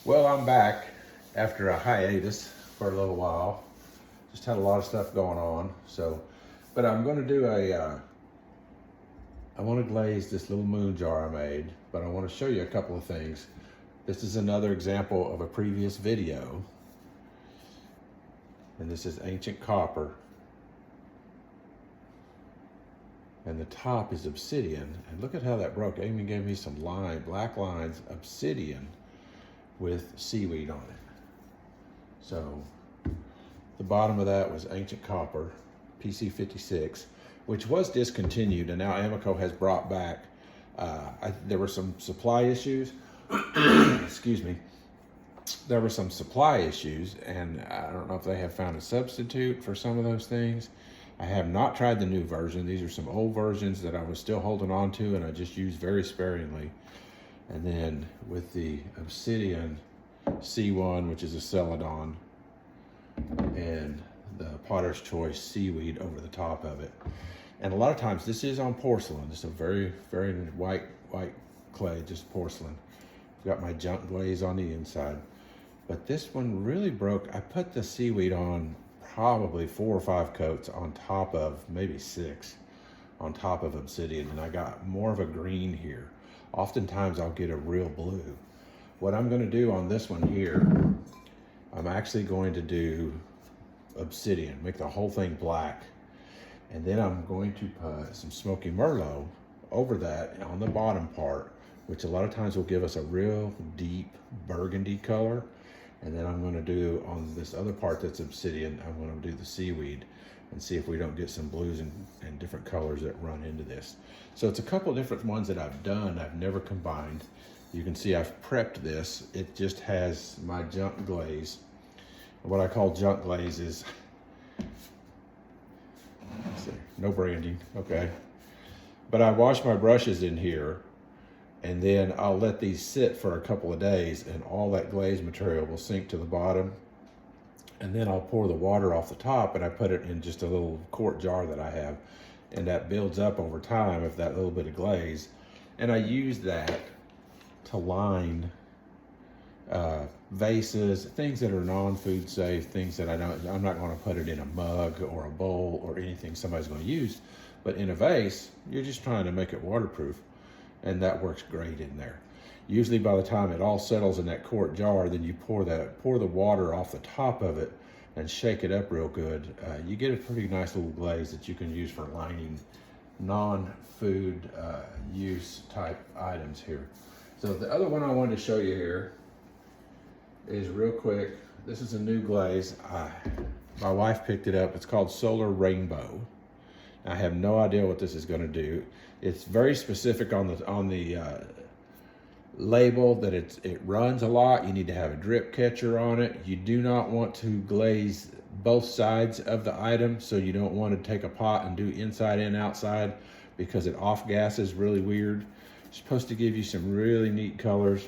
Well, I'm back after a hiatus for a little while. Just had a lot of stuff going on. But I'm going to do I want to glaze this little moon jar I made, but I want to show you a couple of things. This is another example of a previous video. And this is ancient copper. And the top is obsidian. And look at how that broke. It even gave me some black lines, obsidian with seaweed on it. So the bottom of that was ancient copper, PC56, which was discontinued, and now AMACO has brought back, there were some supply issues, excuse me, there were some supply issues, and I don't know if they have found a substitute for some of those things. I have not tried the new version. These are some old versions that I was still holding on to, and I just used very sparingly. And then with the Obsidian C1, which is a Celadon, and the Potter's Choice seaweed over the top of it. And a lot of times this is on porcelain. It's a very, very white clay, just porcelain. I've got my junk glaze on the inside. But this one really broke. I put the seaweed on probably 4 or 5 coats on top of, maybe 6, on top of obsidian, and I got more of a green here. Oftentimes I'll get a real blue. What I'm going to do on this one here, I'm actually going to do obsidian, make the whole thing black, and then I'm going to put some Smoky Merlot over that on the bottom part, which a lot of times will give us a real deep burgundy color. And then I'm going to do on this other part that's obsidian, I'm going to do the seaweed and see if we don't get some blues and different colors that run into this. So it's a couple different ones that I've done. I've never combined. You can see I've prepped this. It just has my junk glaze. What I call junk glaze is, let's see, no branding, okay. But I wash my brushes in here, and then I'll let these sit for a couple of days, and all that glaze material will sink to the bottom. And then I'll pour the water off the top, and I put it in just a little quart jar that I have, and that builds up over time of that little bit of glaze. And I use that to line vases, things that are non-food safe, things that I'm not going to put it in a mug or a bowl or anything somebody's going to use. But in a vase, you're just trying to make it waterproof, and that works great in there. Usually by the time it all settles in that quart jar, then you pour the water off the top of it and shake it up real good. You get a pretty nice little glaze that you can use for lining non-food use type items here. So the other one I wanted to show you here is real quick. This is a new glaze. My wife picked it up. It's called Solar Rainbow. I have no idea what this is going to do. It's very specific on the label that it runs a lot. You need to have a drip catcher on it. You do not want to glaze both sides of the item, so you don't want to take a pot and do inside and outside because it off gases really weird. It's supposed to give you some really neat colors.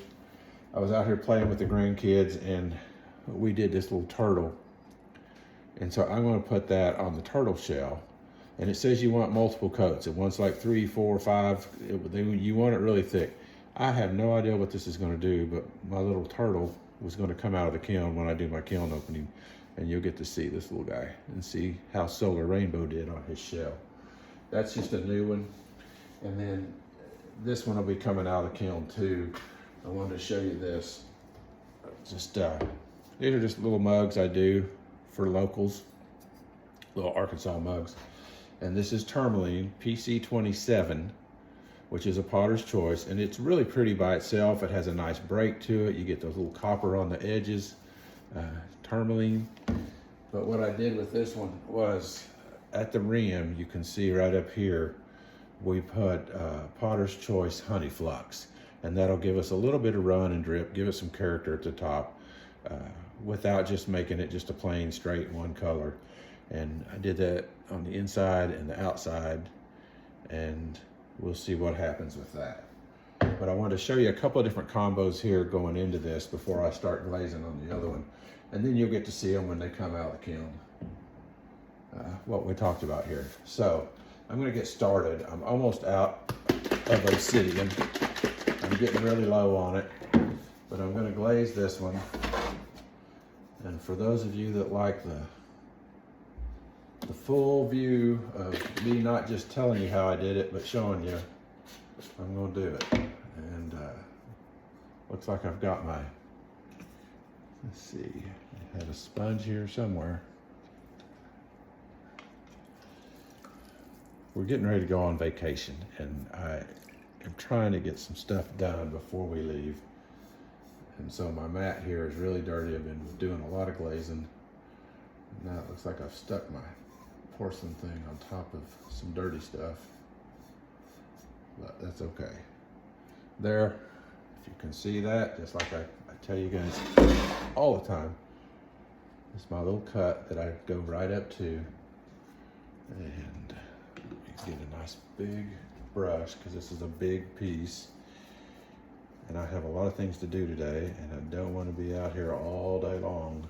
I was out here playing with the grandkids, and we did this little turtle, and so I'm going to put that on the turtle shell. And it says you want multiple coats. It wants like 3, 4, 5. You want it really thick. I have no idea what this is going to do, but my little turtle was going to come out of the kiln when I do my kiln opening, and you'll get to see this little guy and see how Solar Rainbow did on his shell. That's just a new one. And then this one will be coming out of the kiln too. I wanted to show you this. Just these are just little mugs I do for locals, little Arkansas mugs. And this is tourmaline PC27, which is a Potter's Choice, and it's really pretty by itself. It has a nice break to it. You get those little copper on the edges, tourmaline. But what I did with this one was, at the rim, you can see right up here, we put Potter's Choice Honey Flux, and that'll give us a little bit of run and drip, give it some character at the top, without just making it just a plain straight one color. And I did that on the inside and the outside, and we'll see what happens with that. But I wanted to show you a couple of different combos here going into this before I start glazing on the other one. And then you'll get to see them when they come out of the kiln, what we talked about here. So I'm gonna get started. I'm almost out of obsidian. I'm getting really low on it. But I'm gonna glaze this one. And for those of you that like the full view of me not just telling you how I did it, but showing you, I'm gonna do it. And looks like I've got my, let's see, I have a sponge here somewhere. We're getting ready to go on vacation, and I am trying to get some stuff done before we leave. And so my mat here is really dirty. I've been doing a lot of glazing. Now it looks like I've stuck my porcelain thing on top of some dirty stuff, but that's okay. There, if you can see that, just like I tell you guys all the time, it's my little cut that I go right up to, and get a nice big brush, because this is a big piece and I have a lot of things to do today, and I don't want to be out here all day long.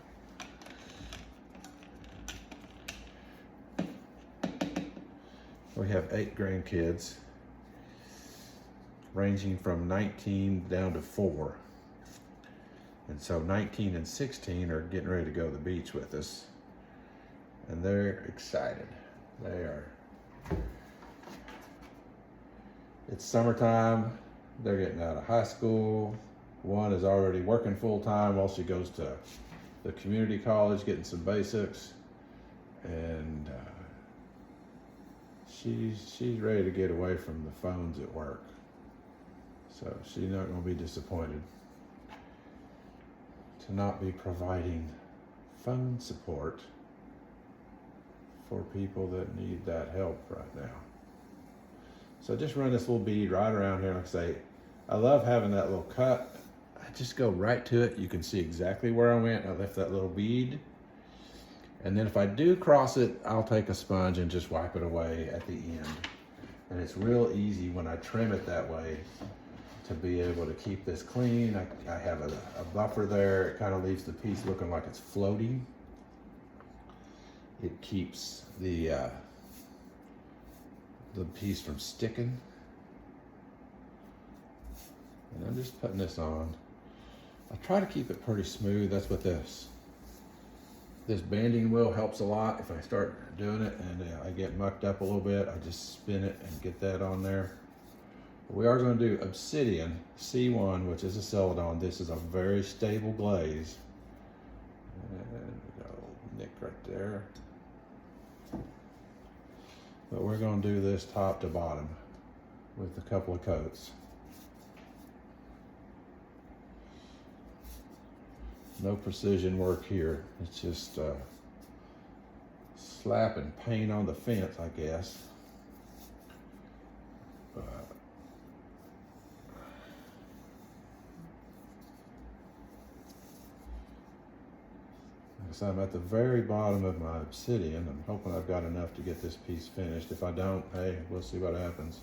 We have 8 grandkids, ranging from 19 down to 4. And so 19 and 16 are getting ready to go to the beach with us. And they're excited. They are. It's summertime. They're getting out of high school. One is already working full time while she goes to the community college, getting some basics. And she's ready to get away from the phones at work. So she's not going to be disappointed to not be providing phone support for people that need that help right now. So just run this little bead right around here. Like I say, I love having that little cut. I just go right to it. You can see exactly where I went. I left that little bead. And then if I do cross it, I'll take a sponge and just wipe it away at the end. And it's real easy when I trim it that way to be able to keep this clean. I have a buffer there. It kind of leaves the piece looking like it's floating. It keeps the piece from sticking. And I'm just putting this on. I try to keep it pretty smooth. That's what this banding wheel helps a lot. If I start doing it and I get mucked up a little bit, I just spin it and get that on there. But we are going to do Obsidian C1, which is a Celadon. This is a very stable glaze. And we got a little nick right there. But we're going to do this top to bottom with a couple of coats. No precision work here. It's just slapping paint on the fence, I guess. But so I'm at the very bottom of my Obsidian. I'm hoping I've got enough to get this piece finished. If I don't, hey, we'll see what happens.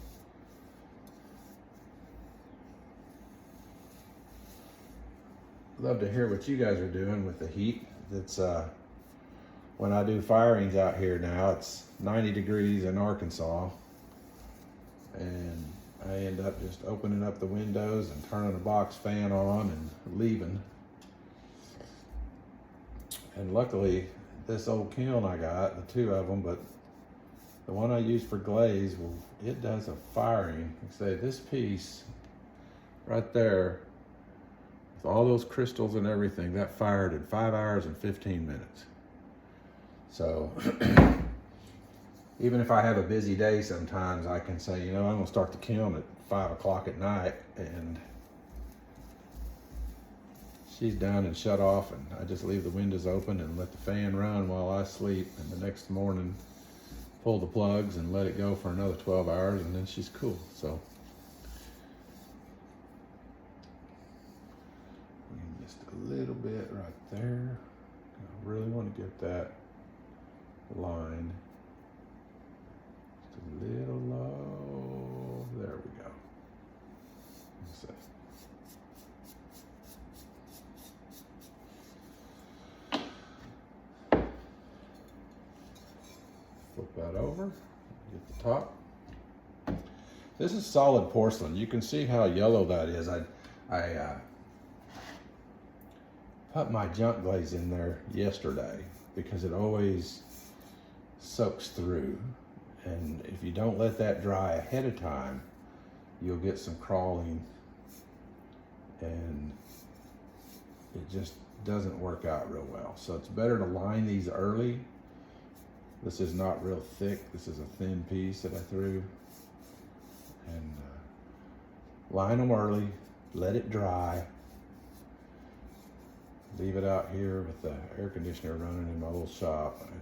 Love to hear what you guys are doing with the heat. It's when I do firings out here now, it's 90 degrees in Arkansas, and I end up just opening up the windows and turning a box fan on and leaving. And luckily, this old kiln I got, the 2 of them, but the one I use for glaze, well, it does a firing. Like I say, this piece right there, with all those crystals and everything, that fired in 5 hours and 15 minutes. So even if I have a busy day, sometimes I can say, you know, I'm gonna start the kiln at 5 o'clock at night, and she's done and shut off, and I just leave the windows open and let the fan run while I sleep, and the next morning pull the plugs and let it go for another 12 hours, and then she's cool. So just a little bit right there. I really want to get that line just a little low. There we go. Let's see. Flip that over, get the top. This is solid porcelain. You can see how yellow that is. I put my junk glaze in there yesterday because it always soaks through. And if you don't let that dry ahead of time, you'll get some crawling and it just doesn't work out real well. So it's better to line these early. This is not real thick. This is a thin piece that I threw. And line them early, let it dry. Leave it out here with the air conditioner running in my little shop. And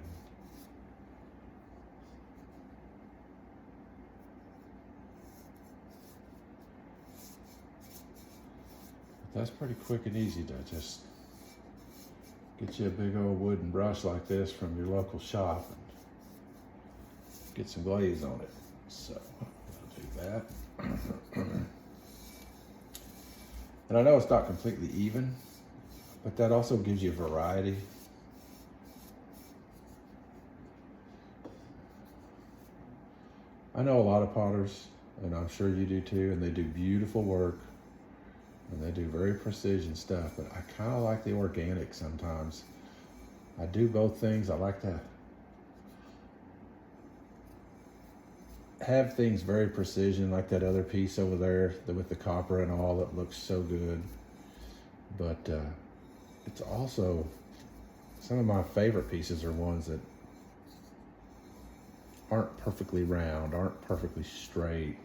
that's pretty quick and easy to just get you a big old wooden brush like this from your local shop and get some glaze on it. So I'll do that. And I know it's not completely even, but that also gives you variety. I know a lot of potters, and I'm sure you do too, and they do beautiful work. And they do very precision stuff, but I kind of like the organic sometimes. I do both things. I like to have things very precision, like that other piece over there with the copper and all that looks so good. But it's also, some of my favorite pieces are ones that aren't perfectly round, aren't perfectly straight.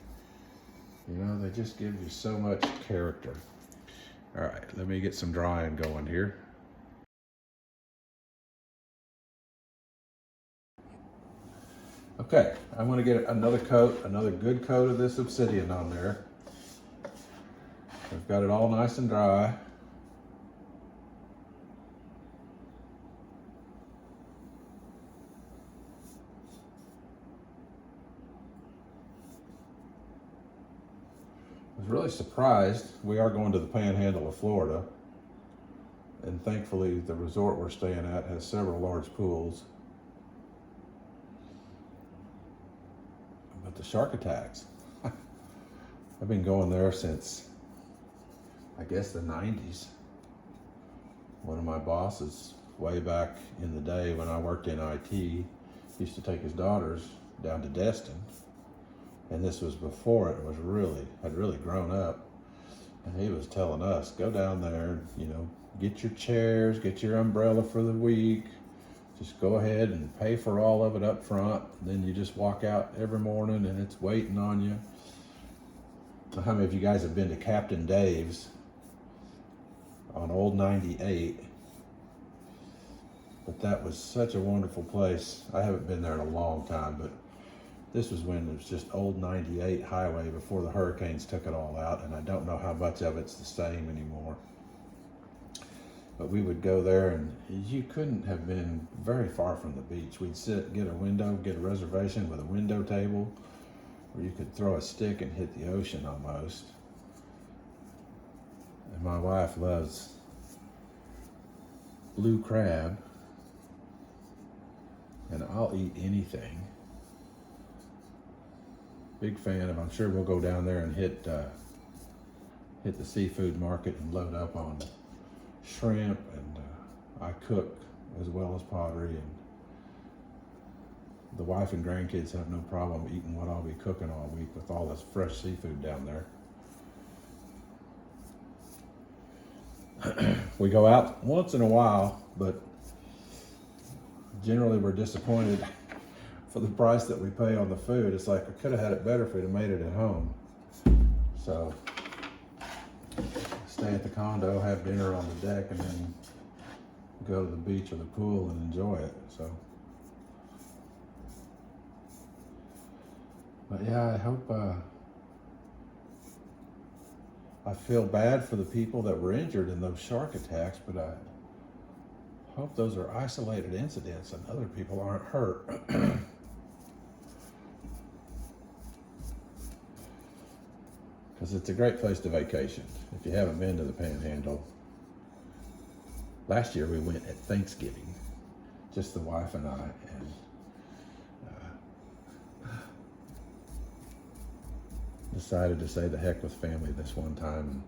You know, they just give you so much character. All right, let me get some drying going here. Okay, I'm gonna get another coat, another good coat of this Obsidian on there. I've got it all nice and dry. I was really surprised. We are going to the Panhandle of Florida, and thankfully the resort we're staying at has several large pools. But the shark attacks, I've been going there since, I guess, the 90s. One of my bosses, way back in the day when I worked in IT, used to take his daughters down to Destin. And this was before it was had really grown up. And he was telling us, go down there, you know, get your chairs, get your umbrella for the week. Just go ahead and pay for all of it up front. Then you just walk out every morning and it's waiting on you. So how many of you guys have been to Captain Dave's on Old 98? But that was such a wonderful place. I haven't been there in a long time, but this was when it was just Old 98 highway before the hurricanes took it all out, and I don't know how much of it's the same anymore. But we would go there, and you couldn't have been very far from the beach. We'd sit, get a window, get a reservation with a window table, where you could throw a stick and hit the ocean almost. And my wife loves blue crab, and I'll eat anything. Big fan of, I'm sure we'll go down there and hit the seafood market and load up on shrimp, and I cook as well as pottery, and the wife and grandkids have no problem eating what I'll be cooking all week with all this fresh seafood down there. We go out once in a while, but generally we're disappointed for the price that we pay on the food. It's like, I could have had it better if we'd have made it at home. So stay at the condo, have dinner on the deck, and then go to the beach or the pool and enjoy it. So, but yeah, I hope, I feel bad for the people that were injured in those shark attacks, but I hope those are isolated incidents and other people aren't hurt. Because it's a great place to vacation. If you haven't been to the Panhandle, last year we went at Thanksgiving, just the wife and I, and decided to say the heck with family this one time.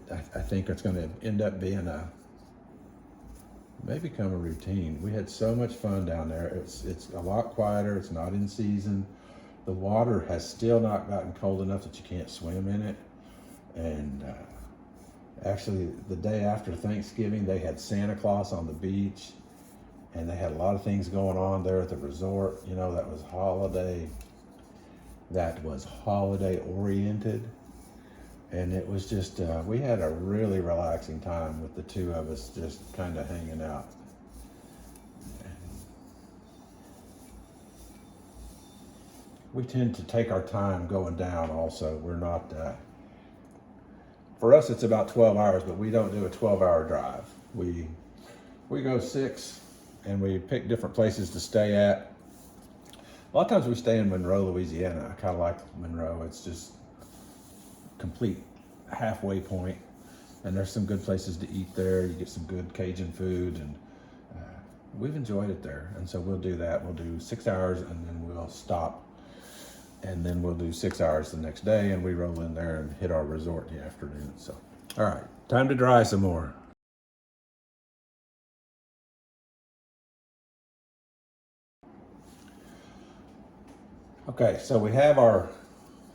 I think it's going to end up being may become a routine. We had so much fun down there. It's a lot quieter. It's not in season. The water has still not gotten cold enough that you can't swim in it. And actually, the day after Thanksgiving, they had Santa Claus on the beach, and they had a lot of things going on there at the resort. You know, that was holiday oriented. And it was just, we had a really relaxing time with the two of us just kind of hanging out. We tend to take our time going down also. We're not, for us it's about 12 hours, but we don't do a 12-hour drive. We go 6 and we pick different places to stay at. A lot of times we stay in Monroe, Louisiana. I kind of like Monroe. It's just complete halfway point, and there's some good places to eat there. You get some good Cajun food, and we've enjoyed it there. And so we'll do that. We'll do 6 hours, and then we'll stop, and then we'll do 6 hours the next day, and we roll in there and hit our resort in the afternoon. So, all right, time to dry some more. Okay, so we have our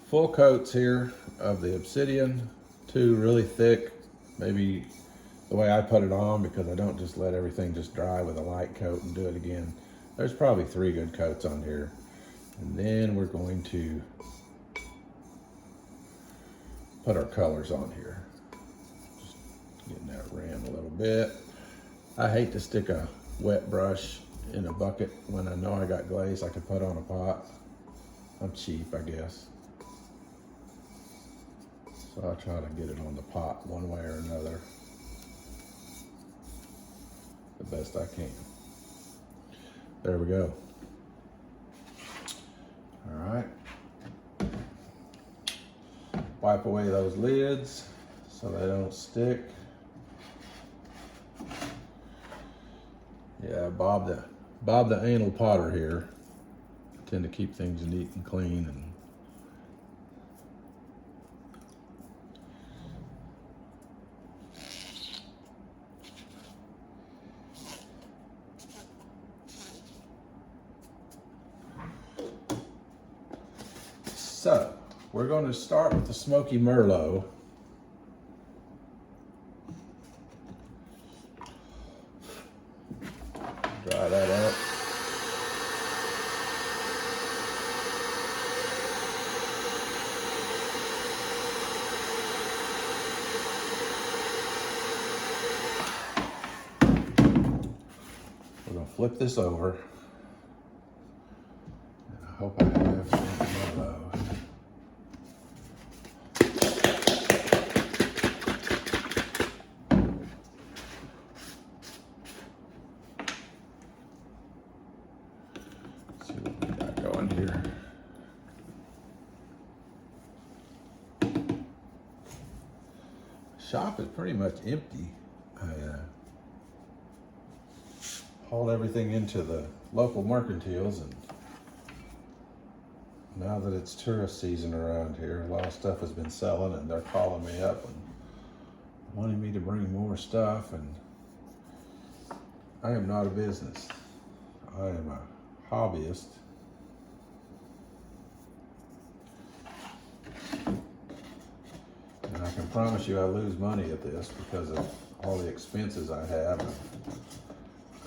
full coats here of the Obsidian, 2 really thick, maybe the way I put it on, because I don't just let everything just dry with a light coat and do it again. There's probably 3 good coats on here. And then we're going to put our colors on here. Just getting that ran a little bit. I hate to stick a wet brush in a bucket when I know I got glaze I could put on a pot. I'm cheap, I guess. So I try to get it on the pot one way or another the best I can. There we go. All right. Wipe away those lids so they don't stick. Yeah, Bob the anal potter here. I tend to keep things neat and clean, and so we're going to start with the Smoky Merlot. Dry that up. We're going to flip this over. And I hope I have Smoky Merlot. Here. Shop is pretty much empty. I hauled everything into the local mercantiles, and now that it's tourist season around here, a lot of stuff has been selling, and they're calling me up and wanting me to bring more stuff. And I am not a business. I am a hobbyist. And I can promise you I lose money at this because of all the expenses I have, and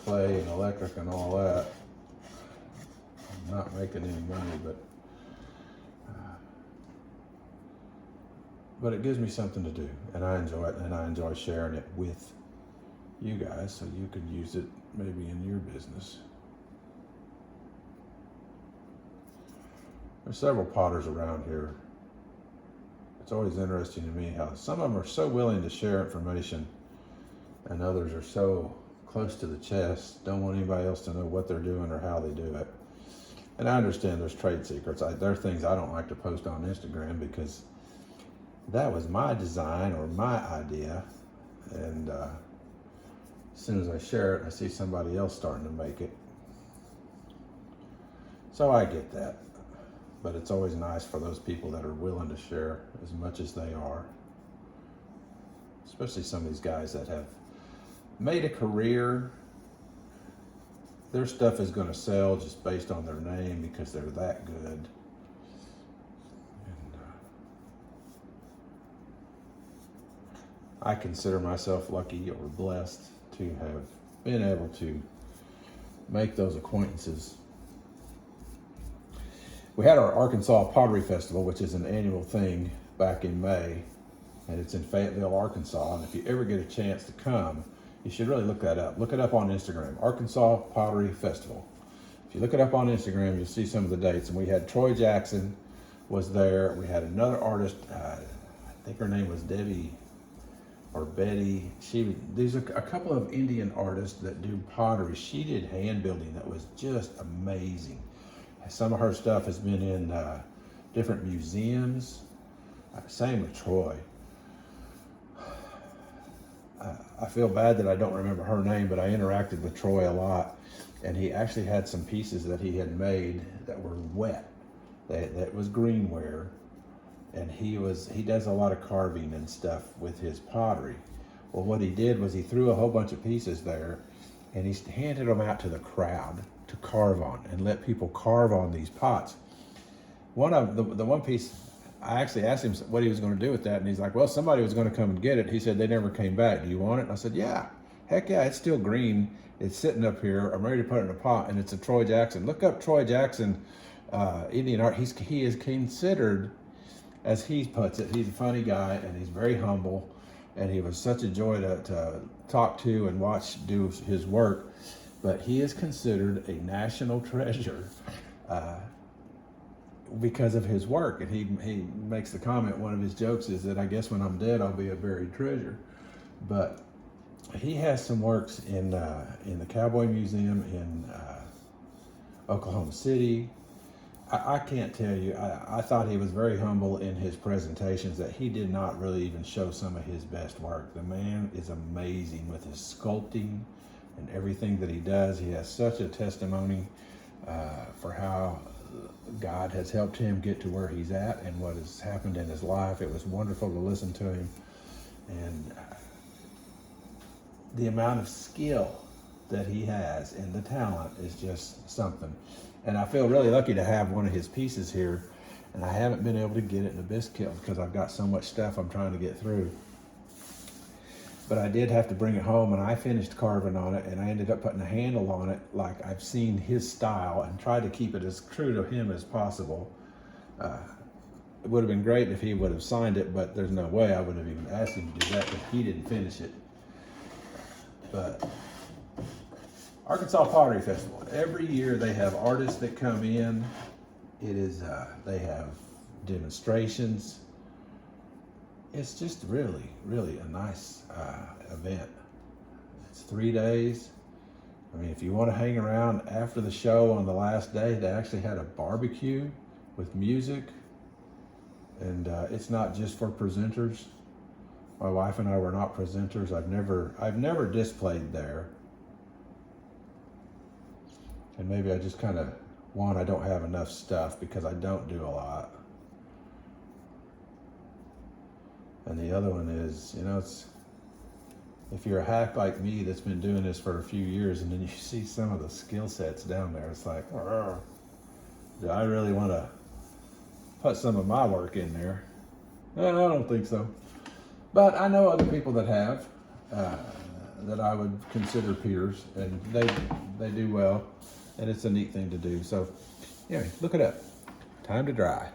clay and electric and all that. I'm not making any money, but it gives me something to do, and I enjoy it, and I enjoy sharing it with you guys so you can use it maybe in your business. There's several potters around here. It's always interesting to me how some of them are so willing to share information, and others are so close to the chest, don't want anybody else to know what they're doing or how they do it. And I understand there's trade secrets. There are things I don't like to post on Instagram because that was my design or my idea, and as soon as I share it, I see somebody else starting to make it. So I get that. But it's always nice for those people that are willing to share as much as they are. Especially some of these guys that have made a career their stuff is going to sell just based on their name because they're that good. And I consider myself lucky or blessed to have been able to make those acquaintances. We had our Arkansas Pottery Festival, which is an annual thing, back in May, and it's in Fayetteville, Arkansas. And if you ever get a chance to come, you should really look that up. Look it up on Instagram, Arkansas Pottery Festival. If you look it up on Instagram, you'll see some of the dates. And we had Troy Jackson was there. We had another artist, I think her name was Debbie or Betty. These are a couple of Indian artists that do pottery. She did hand building that was just amazing. Some of her stuff has been in different museums. Same with Troy. I feel bad that I don't remember her name, but I interacted with Troy a lot, and he actually had some pieces that he had made that were wet. That was greenware, and he does a lot of carving and stuff with his pottery. Well, what he did was he threw a whole bunch of pieces there, and he handed them out to the crowd to carve on and let people carve on these pots. One of the one piece, I actually asked him what he was going to do with that, and he's like, well, somebody was going to come and get it. He said they never came back. Do you want it? And I said, yeah, heck yeah, it's still green. It's sitting up here. I'm ready to put it in a pot, and it's a Troy Jackson. Look up Troy Jackson, Indian art. He is considered, as he puts it, he's a funny guy, and he's very humble, and he was such a joy to talk to and watch do his work. But he is considered a national treasure because of his work. And he makes the comment, one of his jokes is that I guess when I'm dead, I'll be a buried treasure. But he has some works in the Cowboy Museum in Oklahoma City. I can't tell you, I thought he was very humble in his presentations, that he did not really even show some of his best work. The man is amazing with his sculpting and everything that he does. He has such a testimony for how God has helped him get to where he's at and what has happened in his life. It was wonderful to listen to him, and the amount of skill that he has and the talent is just something. And I feel really lucky to have one of his pieces here, and I haven't been able to get it in a bisque kiln because I've got so much stuff I'm trying to get through. But I did have to bring it home, and I finished carving on it, and I ended up putting a handle on it like I've seen his style and tried to keep it as true to him as possible. It would have been great if he would have signed it, but there's no way I would have even asked him to do that if he didn't finish it. But Arkansas Pottery Festival, every year they have artists that come in. They have demonstrations. It's just really, really a nice event. It's 3 days. I mean, if you want to hang around after the show on the last day, they actually had a barbecue with music, and it's not just for presenters. My wife and I were not presenters. I've never displayed there, and maybe I just kind of I don't have enough stuff because I don't do a lot. And the other one is, it's, if you're a hack like me that's been doing this for a few years, and then you see some of the skill sets down there, it's like, do I really want to put some of my work in there? I don't think so. But I know other people that have, that I would consider peers, and they do well, and it's a neat thing to do. So anyway, look it up. Time to dry.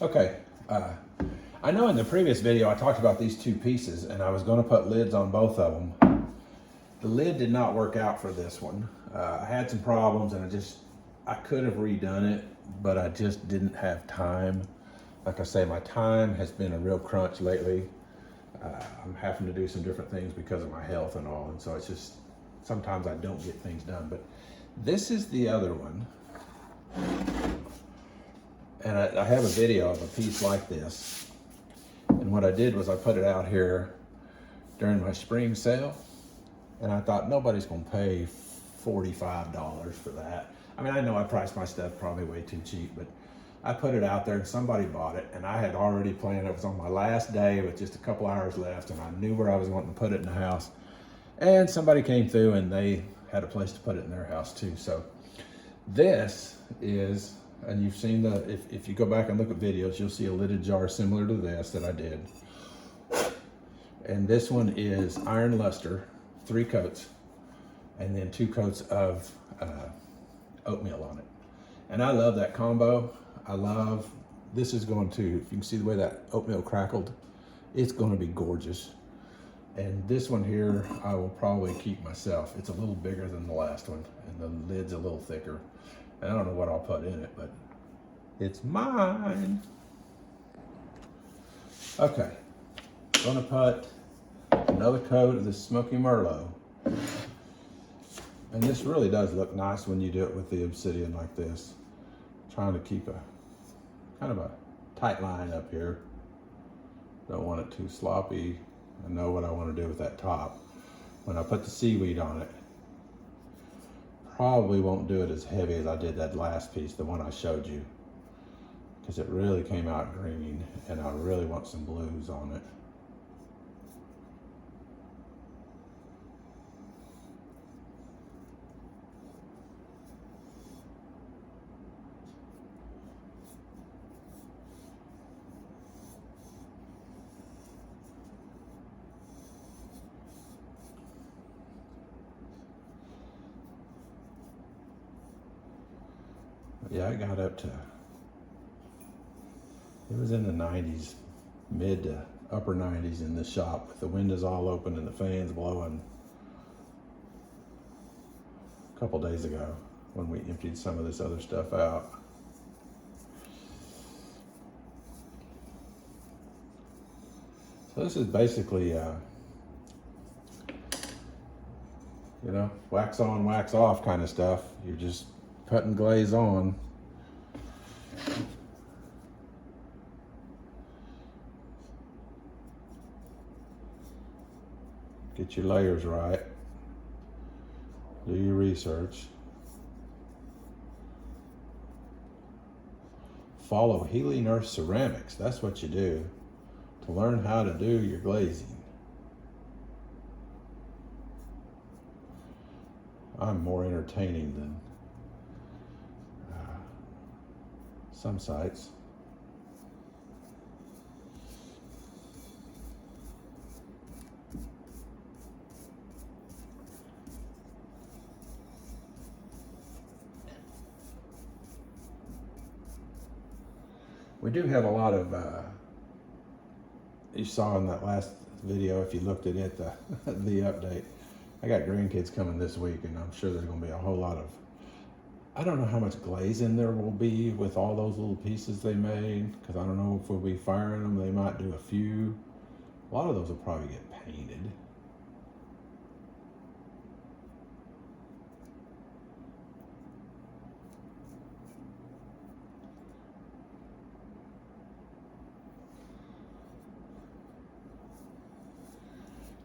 Okay, I know in the previous video I talked about these two pieces, and I was going to put lids on both of them. The lid did not work out for this one. I had some problems, and I could have redone it, but I just didn't have time. Like I say, my time has been a real crunch lately. I'm having to do some different things because of my health and all, and so it's just, sometimes I don't get things done. But this is the other one. And I have a video of a piece like this. And what I did was I put it out here during my spring sale. And I thought nobody's gonna pay $45 for that. I mean, I know I priced my stuff probably way too cheap, but I put it out there and somebody bought it, and I had already planned, it was on my last day with just a couple hours left, and I knew where I was wanting to put it in the house. And somebody came through and they had a place to put it in their house too. So this is, and you've seen if you go back and look at videos, you'll see a lidded jar similar to this that I did. And this one is iron luster, 3 coats, and then 2 coats of oatmeal on it. And I love that combo. This is going to, if you can see the way that oatmeal crackled, it's going to be gorgeous. And this one here, I will probably keep myself. It's a little bigger than the last one, and the lid's a little thicker. And I don't know what I'll put in it, but it's mine. Okay, I'm gonna put another coat of this Smoky Merlot. And this really does look nice when you do it with the Obsidian like this. Trying to keep a kind of a tight line up here. Don't want it too sloppy. I know what I want to do with that top. When I put the seaweed on it, probably won't do it as heavy as I did that last piece, the one I showed you, because it really came out green, and I really want some blues on it. Yeah, I got up to, it was in the 90s, mid to upper 90s in this shop with the windows all open and the fans blowing a couple days ago when we emptied some of this other stuff out. So this is basically, you know, wax on, wax off kind of stuff. You're just putting glaze on. Get your layers right. Do your research. Follow Healy Nurse Ceramics. That's what you do to learn how to do your glazing. I'm more entertaining than some sites. We do have a lot of, you saw in that last video, if you looked at it, the update. I got grandkids coming this week, and I'm sure there's gonna be a whole lot of, I don't know how much glaze in there will be with all those little pieces they made, because I don't know if we'll be firing them. They might do a few. A lot of those will probably get painted.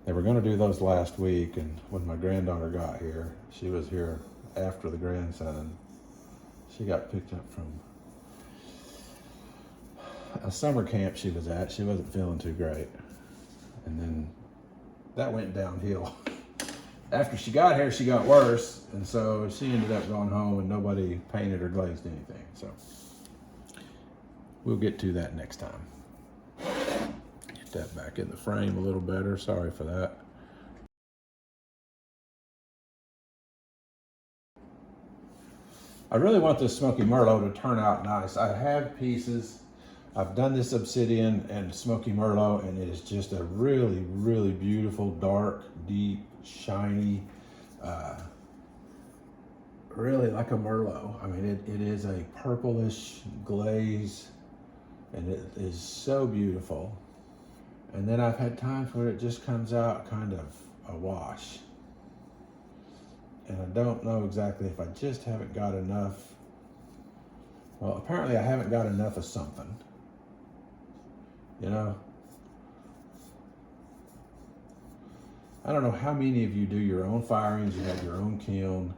They were going to do those last week, and when my granddaughter got here, she was here after the grandson. She got picked up from a summer camp she was at. She wasn't feeling too great, and then that went downhill. After she got here, she got worse, and so she ended up going home, and nobody painted or glazed anything. So we'll get to that next time. Get that back in the frame a little better. Sorry for that. I really want this Smoky Merlot to turn out nice. I have pieces. I've done this Obsidian and Smoky Merlot, and it is just a really, really beautiful, dark, deep, shiny, really like a Merlot. I mean, it is a purplish glaze, and it is so beautiful. And then I've had times where it just comes out kind of a wash. And I don't know exactly if I just haven't got enough. Well, apparently I haven't got enough of something. You know? I don't know how many of you do your own firings, you have your own kiln.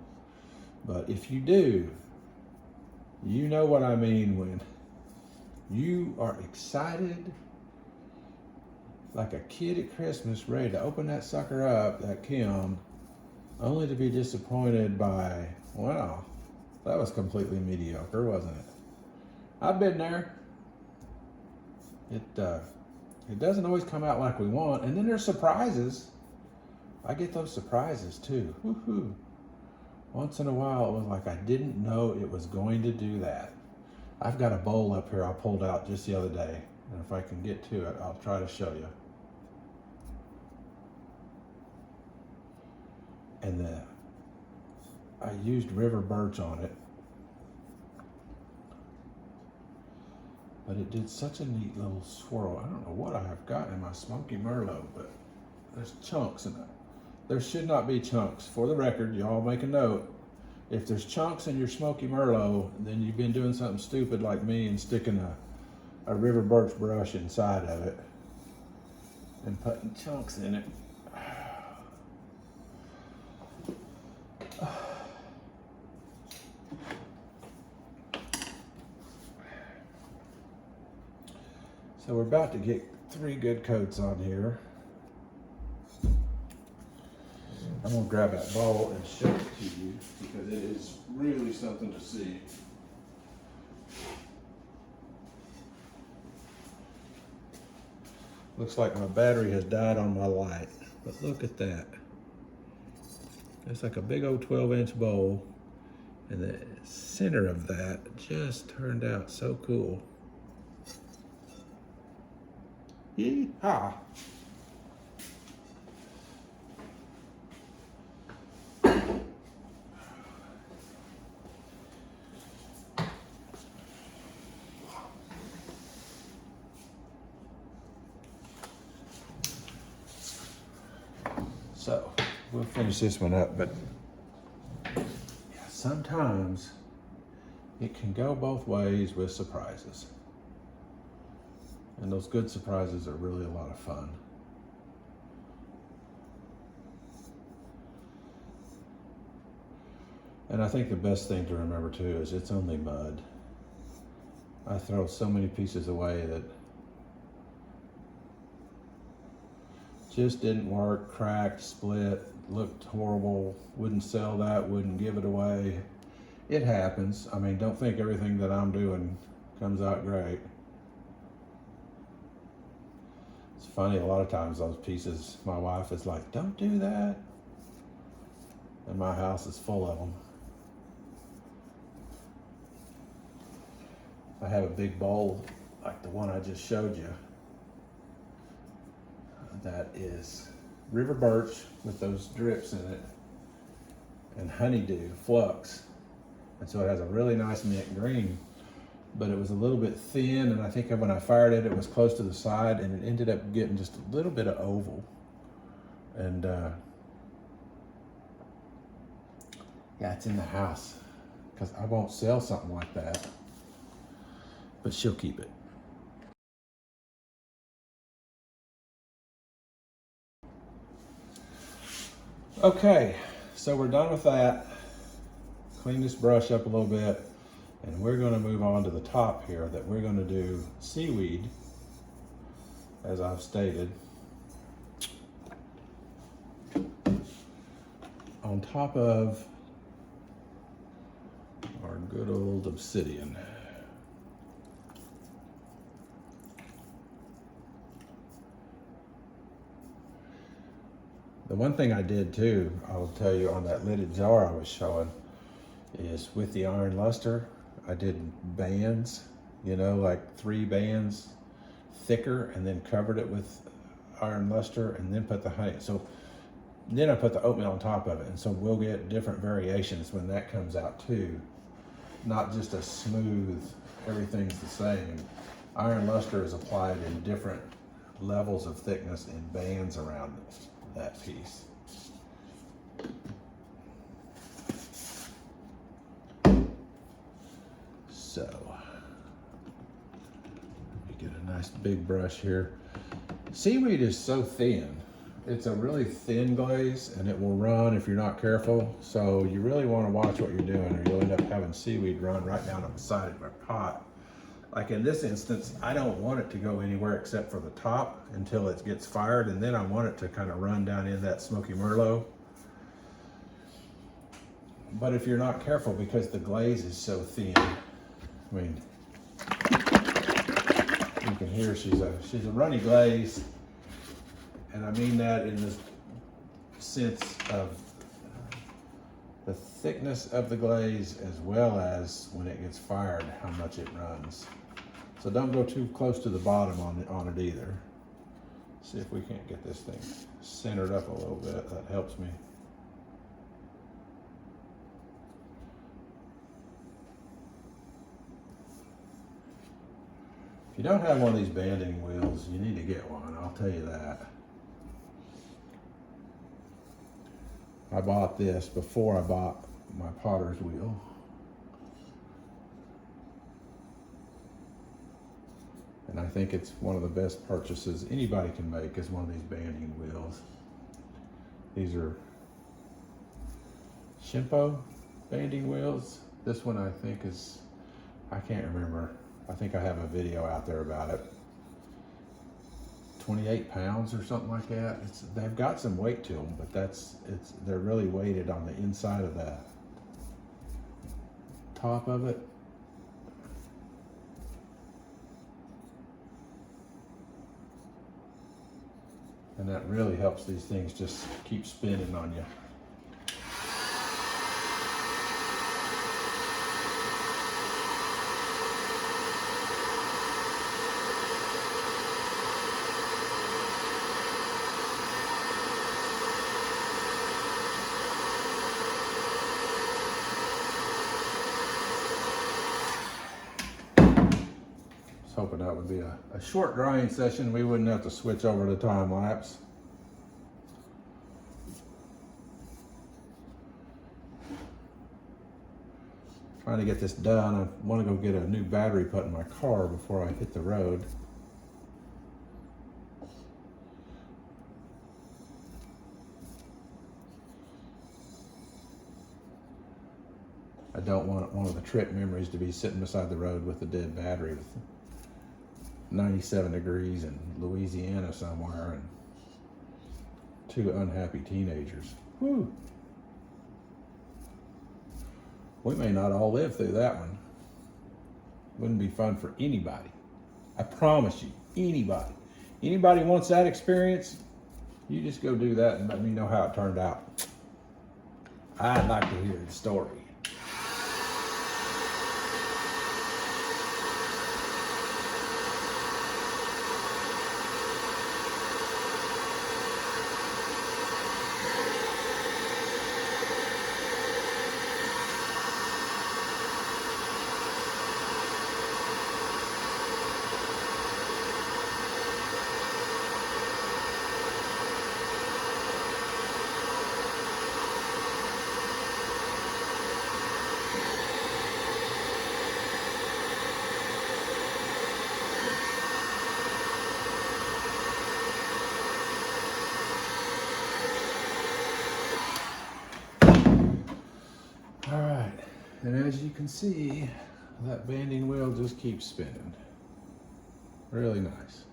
But if you do, you know what I mean when You are excited like a kid at Christmas, ready to open that sucker up, that kiln, only to be disappointed by, wow, that was completely mediocre, wasn't it? I've been there. It doesn't always come out like we want, and then there's surprises. I get those surprises too. Woohoo! Once in a while, it was like I didn't know it was going to do that. I've got a bowl up here I pulled out just the other day, and if I can get to it, I'll try to show you. And I used river birch on it, but it did such a neat little swirl. I don't know what I have got in my Smoky Merlot, but there's chunks in it. There should not be chunks. For the record, y'all make a note. If there's chunks in your Smoky Merlot, then you've been doing something stupid like me and sticking a river birch brush inside of it and putting chunks in it. So we're about to get 3 good coats on here. I'm gonna grab that bowl and show it to you because it is really something to see. Looks like my battery has died on my light, but look at that. It's like a big old 12-inch bowl, and the center of that just turned out so cool. Yee-haw! So we'll finish this one up, but yeah, sometimes it can go both ways with surprises. And those good surprises are really a lot of fun. And I think the best thing to remember too is it's only mud. I throw so many pieces away that just didn't work, cracked, split, looked horrible, wouldn't sell that, wouldn't give it away. It happens. I mean, don't think everything that I'm doing comes out great. It's funny, a lot of times those pieces, my wife is like, don't do that. And my house is full of them. I have a big bowl like the one I just showed you. That is river birch with those drips in it and honeydew flux. And so it has a really nice mint green, but it was a little bit thin, and I think when I fired it, it was close to the side, and it ended up getting just a little bit of oval. And yeah, it's in the house because I won't sell something like that, but she'll keep it. Okay, so we're done with that. Clean this brush up a little bit, and we're going to move on to the top here that we're going to do seaweed, as I've stated, on top of our good old Obsidian. The one thing I did too, I will tell you on that lidded jar I was showing, is with the iron luster, I did bands, you know, like 3 bands thicker, and then covered it with iron luster, and then put the honey. So then I put the oatmeal on top of it, and so we'll get different variations when that comes out too. Not just a smooth, everything's the same. Iron luster is applied in different levels of thickness in bands around that piece. So, let me get a nice big brush here. Seaweed is so thin. It's a really thin glaze, and it will run if you're not careful. So you really want to watch what you're doing, or you'll end up having seaweed run right down on the side of your pot. Like in this instance, I don't want it to go anywhere except for the top until it gets fired, and then I want it to kind of run down in that Smoky Merlot. But if you're not careful, because the glaze is so thin, I mean, you can hear she's a runny glaze, and I mean that in the sense of the thickness of the glaze as well as when it gets fired, how much it runs. So don't go too close to the bottom on it either. See if we can't get this thing centered up a little bit. That helps me. If you don't have one of these banding wheels, you need to get one, I'll tell you that. I bought this before I bought my potter's wheel. And I think it's one of the best purchases anybody can make is one of these banding wheels. These are Shimpo banding wheels. This one I think is, I can't remember. I think I have a video out there about it. 28 pounds or something like that. They've got some weight to them, but they're really weighted on the inside of the top of it. And that really helps these things just keep spinning on you. Hoping that would be a short drying session. We wouldn't have to switch over to time lapse. Trying to get this done. I want to go get a new battery put in my car before I hit the road. I don't want one of the trip memories to be sitting beside the road with a dead battery with 97 degrees in Louisiana somewhere and 2 unhappy teenagers. Whew. We may not all live through that one. Wouldn't be fun for anybody. I promise you, anybody. Anybody wants that experience, you just go do that and let me know how it turned out. I'd like to hear the story. And as you can see, that banding wheel just keeps spinning. Really nice.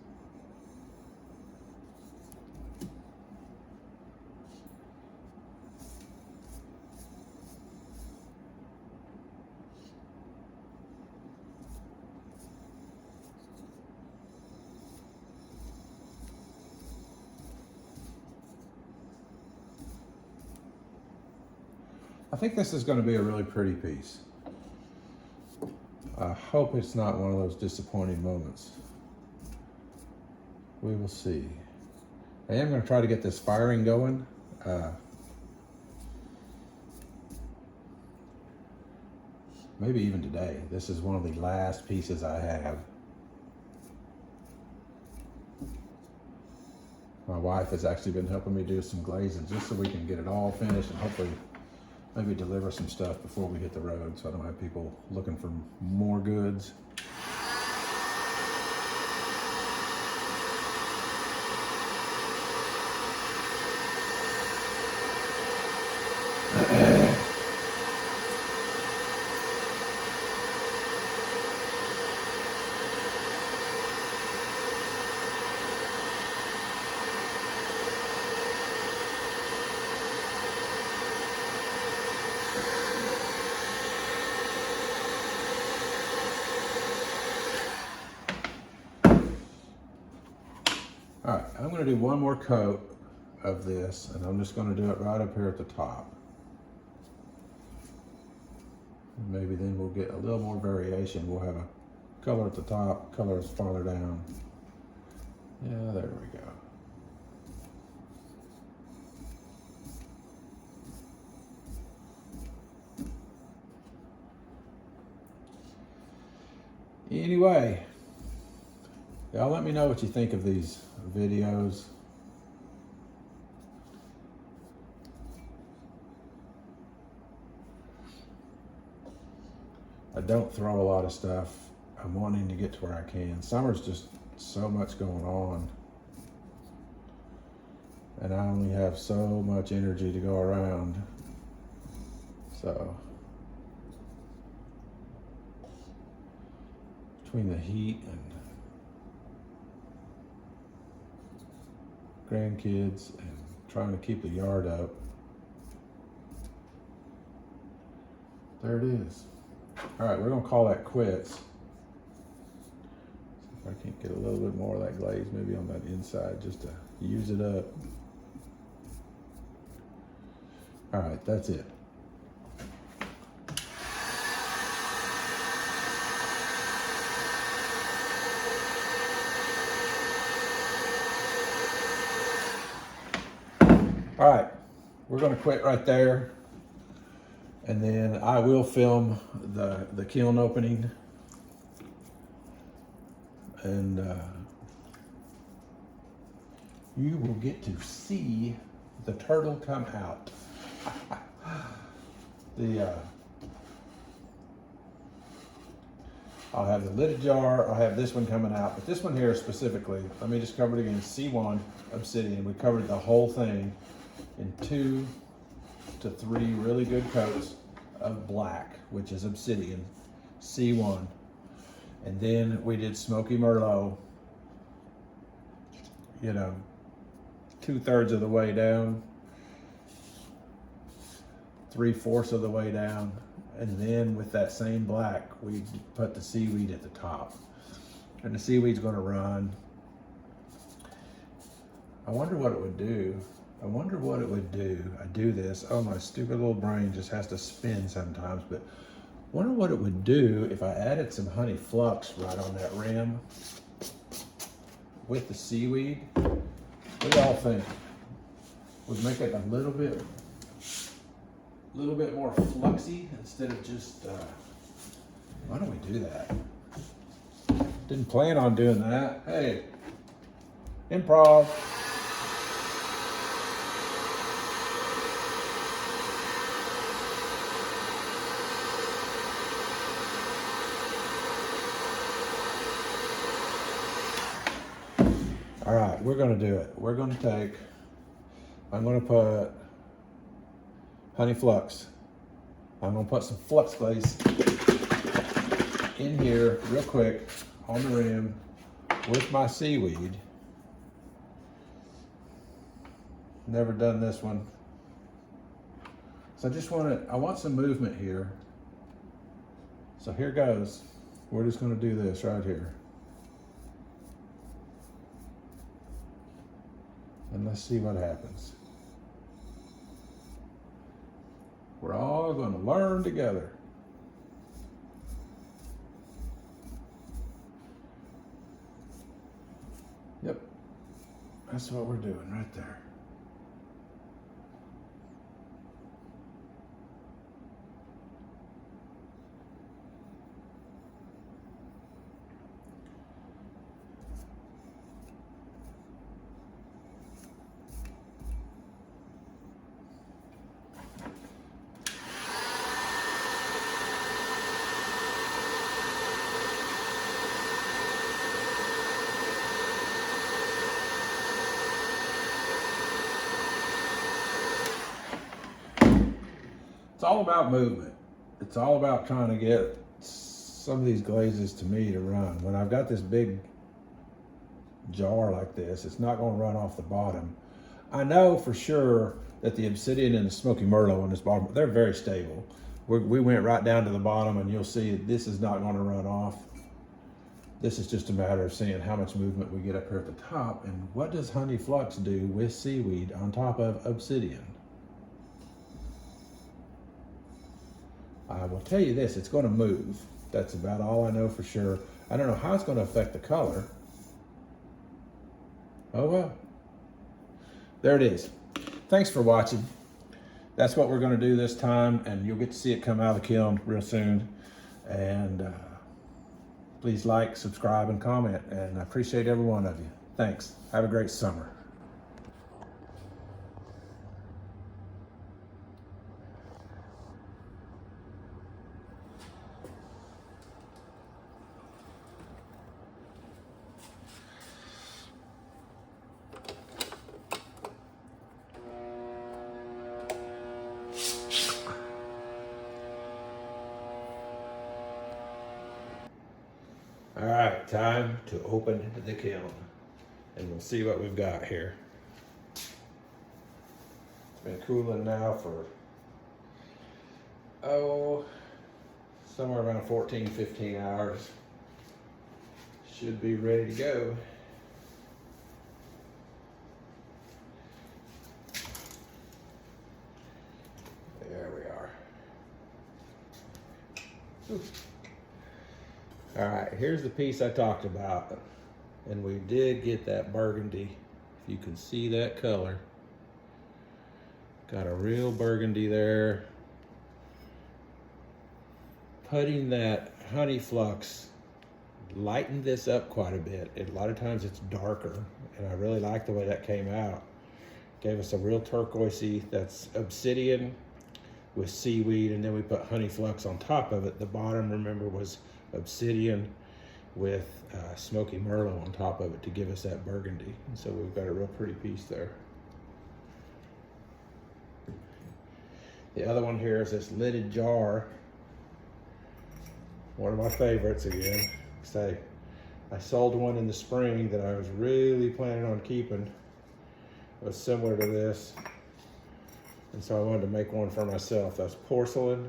I think this is going to be a really pretty piece. I hope it's not one of those disappointing moments. We will see. I am going to try to get this firing going. Maybe even today. This is one of the last pieces I have. My wife has actually been helping me do some glazing just so we can get it all finished and hopefully maybe deliver some stuff before we hit the road so I don't have people looking for more goods. All right, I'm gonna do one more coat of this, and I'm just gonna do it right up here at the top. Maybe then we'll get a little more variation. We'll have a color at the top, colors farther down. Yeah, there we go. Anyway, y'all let me know what you think of these videos. I don't throw a lot of stuff. I'm wanting to get to where I can. Summer's just so much going on. And I only have so much energy to go around. So, between the heat and grandkids and trying to keep the yard up, there it is. All right, we're gonna call that quits. See if I can't get a little bit more of that glaze maybe on that inside just to use it up. All right, that's it. All right, we're gonna quit right there. And then I will film the kiln opening. And you will get to see the turtle come out. I'll have the lidded jar, I'll have this one coming out, but this one here specifically, let me just cover it again, C1 Obsidian. We covered the whole thing in 2 to 3 really good coats of black, which is Obsidian, C1. And then we did Smoky Merlot, you know, 2/3 of the way down, 3/4 of the way down. And then with that same black, we put the seaweed at the top. And the seaweed's gonna run. I wonder what it would do. I wonder what it would do. I do this. Oh, my stupid little brain just has to spin sometimes. But I wonder what it would do if I added some honey flux right on that rim with the seaweed. What do y'all think? Would make it a little bit more fluxy instead of just. Why don't we do that? Didn't plan on doing that. Hey, improv. All right, we're gonna do it. We're gonna take, I'm gonna put honey flux. I'm gonna put some flux glaze in here real quick on the rim with my seaweed. Never done this one. So I want some movement here. So here goes. We're just gonna do this right here. And let's see what happens. We're all gonna learn together. Yep, that's what we're doing right there. It's all about movement. It's all about trying to get some of these glazes to me to run. When I've got this big jar like this, it's not going to run off the bottom. I know for sure that the Obsidian and the Smoky Merlot on this bottom, they're very stable. We went right down to the bottom and you'll see this is not going to run off. This is just a matter of seeing how much movement we get up here at the top, and what does Honey Flux do with seaweed on top of Obsidian? I will tell you this, it's going to move. That's about all I know for sure. I don't know how it's going to affect the color. Oh well. There it is. Thanks for watching. That's what we're going to do this time, and you'll get to see it come out of the kiln real soon. And please like, subscribe, and comment, and I appreciate every one of you. Thanks. Have a great summer. All right, time to open the kiln, and we'll see what we've got here. It's been cooling now for, somewhere around 14, 15 hours. Should be ready to go. There we are. Ooh. All right, here's the piece I talked about. And we did get that burgundy. If you can see that color. Got a real burgundy there. Putting that Honey Flux lightened this up quite a bit. A lot of times it's darker, and I really like the way that came out. Gave us a real turquoisey. That's Obsidian with seaweed, and then we put Honey Flux on top of it. The bottom, remember, was Obsidian with Smoky Merlot on top of it to give us that burgundy. And so we've got a real pretty piece there. The other one here is this lidded jar. One of my favorites again. Say, I sold one in the spring that I was really planning on keeping. It was similar to this. And so I wanted to make one for myself. That's porcelain,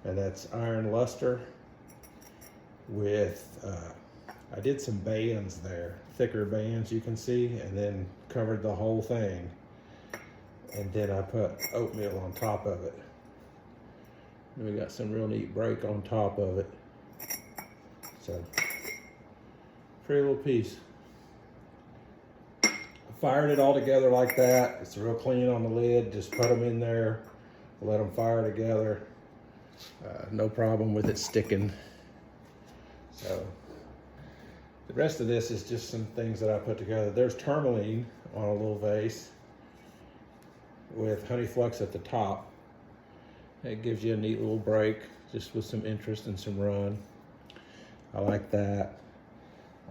and that's iron luster with, I did some bands there, thicker bands you can see, and then covered the whole thing. And then I put oatmeal on top of it. And we got some real neat break on top of it. So, pretty little piece. I fired it all together like that. It's real clean on the lid. Just put them in there, let them fire together. No problem with it sticking. So, the rest of this is just some things that I put together. There's tourmaline on a little vase with Honey Flux at the top. It gives you a neat little break, just with some interest and some run. I like that.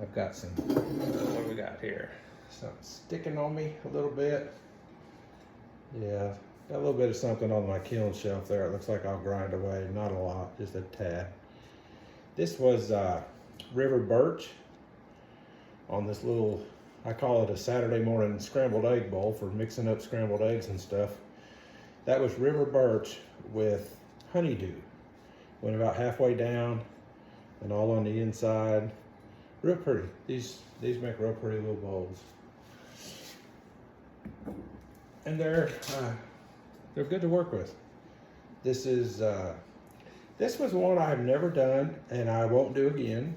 I've got some, what do we got here? Something sticking on me a little bit. Yeah, got a little bit of something on my kiln shelf there. It looks like I'll grind away, not a lot, just a tad. This was river birch on this little, I call it a Saturday morning scrambled egg bowl for mixing up scrambled eggs and stuff. That was river birch with honeydew. Went about halfway down and all on the inside. Real pretty. These make real pretty little bowls. And they're good to work with. This is this was one I've never done and I won't do again.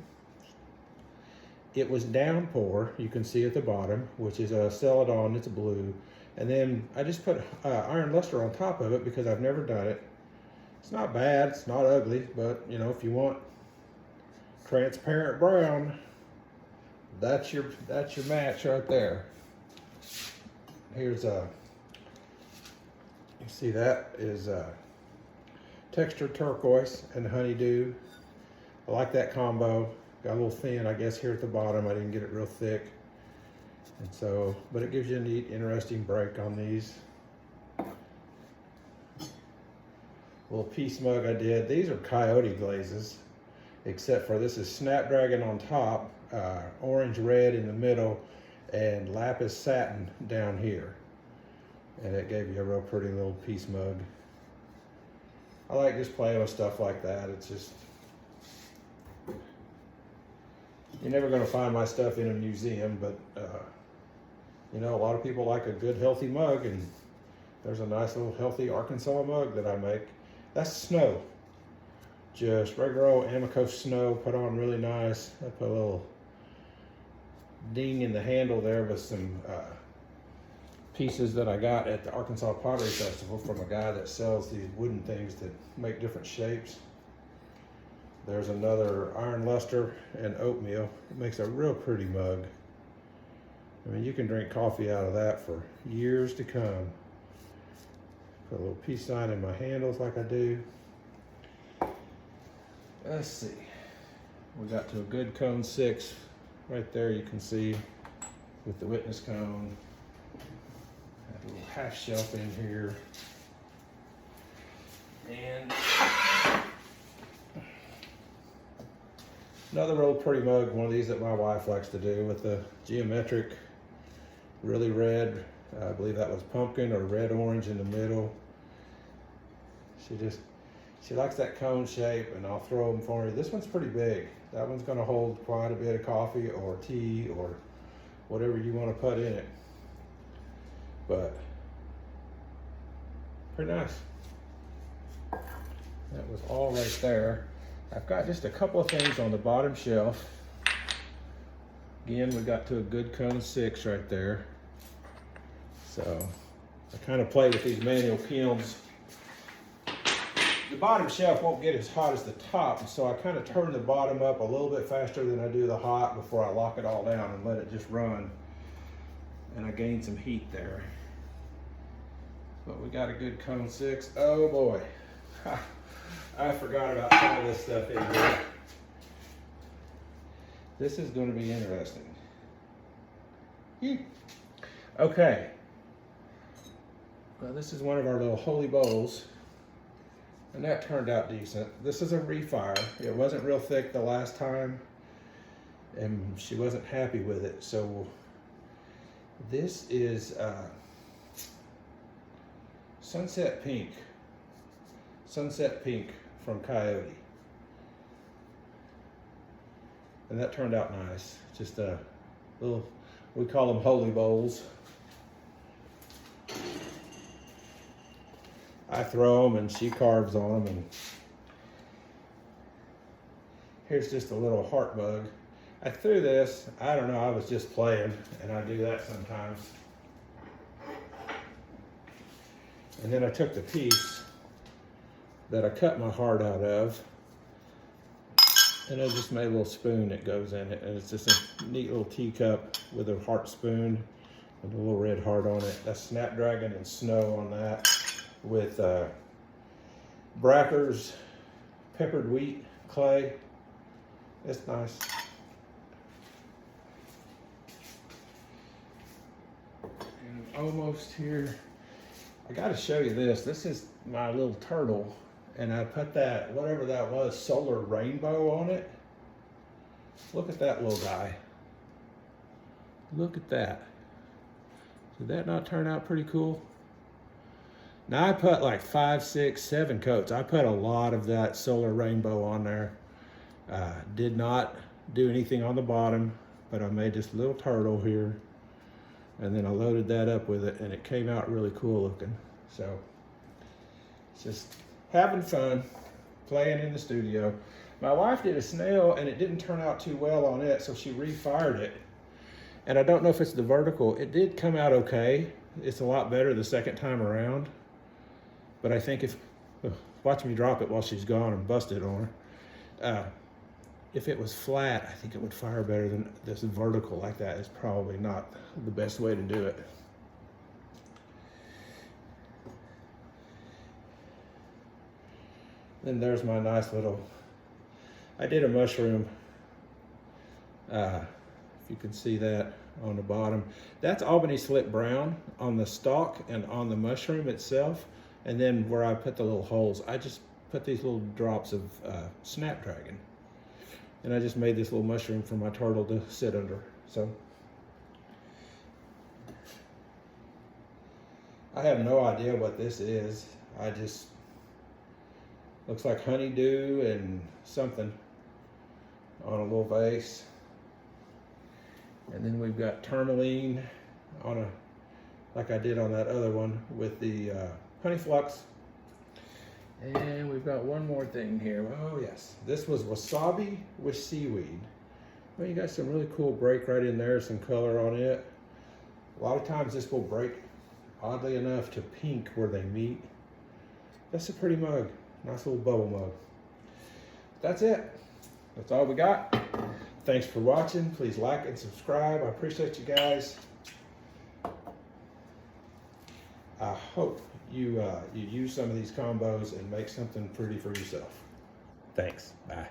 It was downpour, you can see at the bottom, which is a celadon, it's blue. And then I just put iron luster on top of it because I've never done it. It's not bad, it's not ugly, but you know, if you want transparent brown, that's your match right there. Here's you see that is textured turquoise and honeydew. I like that combo. Got a little thin, I guess, here at the bottom. I didn't get it real thick. And so, but it gives you a neat, interesting break on these. Little piece mug I did. These are coyote glazes, except for this is snapdragon on top, orange red in the middle, and lapis satin down here. And it gave you a real pretty little piece mug. I like just playing with stuff like that. It's just, You're never going to find my stuff in a museum, but you know, a lot of people like a good healthy mug, and there's a nice little healthy Arkansas mug that I make. That's snow. Just regular old AMACO snow, put on really nice. I put a little ding in the handle there with some pieces that I got at the Arkansas Pottery Festival from a guy that sells these wooden things that make different shapes. There's another iron luster and oatmeal. It makes a real pretty mug. I mean, you can drink coffee out of that for years to come. Put a little peace sign in my handles like I do. Let's see. We got to a good cone 6 right there, you can see, with the witness cone. Got a little half shelf in here. And another real pretty mug, one of these that my wife likes to do, with the geometric, really red, I believe that was pumpkin or red orange in the middle. She likes that cone shape, and I'll throw them for you. This one's pretty big. That one's gonna hold quite a bit of coffee or tea or whatever you wanna put in it. But pretty nice. That was all right there. I've got just a couple of things on the bottom shelf. Again, we got to a good cone 6 right there. So I kind of play with these manual kilns. The bottom shelf won't get as hot as the top, so I kind of turn the bottom up a little bit faster than I do the hot before I lock it all down and let it just run. And I gain some heat there. But we got a good cone 6. Oh boy. I forgot about some of this stuff in here. This is going to be interesting. Okay. Well, this is one of our little holy bowls, and that turned out decent. This is a refire. It wasn't real thick the last time, and she wasn't happy with it. So this is Sunset Pink from Coyote. And that turned out nice. Just a little, we call them holy bowls. I throw them and she carves on them. And here's just a little heart bug. I threw this, I don't know, I was just playing, and I do that sometimes. And then I took the piece that I cut my heart out of, and I just made a little spoon that goes in it, and it's just a neat little teacup with a heart spoon and a little red heart on it. That's snapdragon and snow on that, with Bracker's peppered wheat clay. It's nice. And almost here. I got to show you this. This is my little turtle, and I put that, whatever that was, solar rainbow on it. Look at that little guy. Look at that. Did that not turn out pretty cool? Now I put like 5, 6, 7 coats. I put a lot of that solar rainbow on there. Did not do anything on the bottom, but I made this little turtle here, and then I loaded that up with it, and it came out really cool looking. So it's just having fun, playing in the studio. My wife did a snail, and it didn't turn out too well on it, so she refired it. And I don't know if it's the vertical. It did come out okay. It's a lot better the second time around. But I think if, watch me drop it while she's gone and bust it on her. If it was flat, I think it would fire better than this vertical like that. Is probably not the best way to do it. Then there's my nice little, I did a mushroom. If you can see that on the bottom. That's Albany Slip Brown on the stalk and on the mushroom itself. And then where I put the little holes, I just put these little drops of snapdragon. And I just made this little mushroom for my turtle to sit under. So I have no idea what this is. I just, looks like honeydew and something on a little vase. And then we've got tourmaline on a, like I did on that other one with the honey flux. And we've got one more thing here. Oh yes, this was wasabi with seaweed. Well, you got some really cool break right in there, some color on it. A lot of times this will break, oddly enough, to pink where they meet. That's a pretty mug, nice little bubble mug. That's it. That's all we got. Thanks for watching. Please like and subscribe. I appreciate you guys. I hope you use some of these combos and make something pretty for yourself. Thanks. Bye.